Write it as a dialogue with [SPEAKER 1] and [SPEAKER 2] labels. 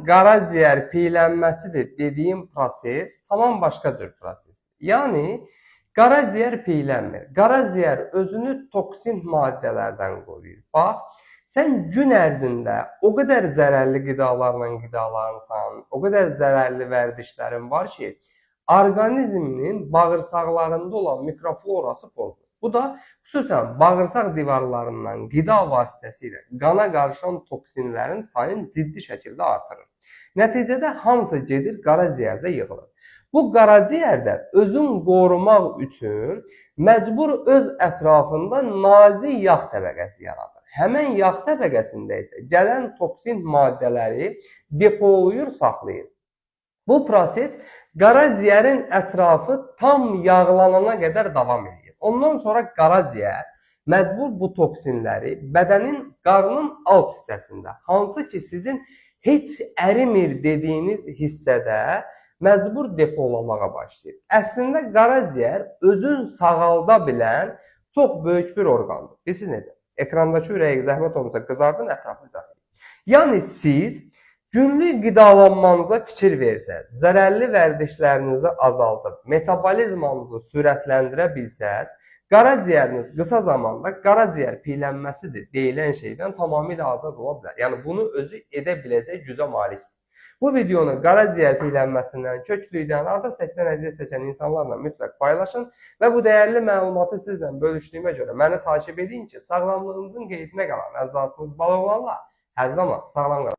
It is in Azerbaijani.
[SPEAKER 1] qaraciyər piylənməsidir dediyim proses tamam başqa cür prosesdir. Yəni qaraciyər piylənmir. Qaraciyər özünü toksin maddələrdən qoruyur. Bax, sən gün ərzində o qədər zərərli qidalarla qidalanırsan, o qədər zərərli vərdişlərin var ki, orqanizminin bağırsaqlarında olan mikroflorası pozulur. Bu da xüsusən bağırsaq divarlarından qida vasitəsilə qana qarışan toksinlərin sayını ciddi şəkildə artırır. Nəticədə hamısı gedir qaraciyərdə yığılır. Bu qaraciyərdə özün qorumaq üçün məcbur öz ətrafında nazik yağ təbəqəsi yaradır. Həmin yağ təbəqəsində isə gələn toksin maddələri depolayır, saxlayır. Bu proses qaraciyərin ətrafı tam yağlanana qədər davam edir. Ondan sonra qaraciyər məcbur bu toksinləri bədənin qarnın alt hissəsində, hansı ki sizin heç ərimir dediyiniz hissədə məcbur depolamağa başlayır. Əslində qaraciyər özün sağalda bilən çox böyük bir orqandır. Bilirsiniz necə? Ekrandakı ürəyi zəhmət olmasa qızardın, ətrafı izah edin. Yəni siz günlük qidalanmanıza fikir versəz, zərərli vərdişlərinizi azaldıb, metabolizmanızı sürətləndirə bilsəz, qaraciyəriniz qısa zamanda qaraciyər piylənməsidir deyilən şeydən tamamilə azad ola bilər. Yəni bunu özü edə biləcək gücə malikdir. Bu videonu qaraciyər piylənməsindən, köklüydən, artıq çəkidən əziyyət çəkən insanlarla mütləq paylaşın və bu dəyərli məlumatı sizlə bölüşdüyümə görə məni takip edin ki, sağlamlığınızın qeydinə qalan əzasınız bal olanlar hər zaman sağlam qalın.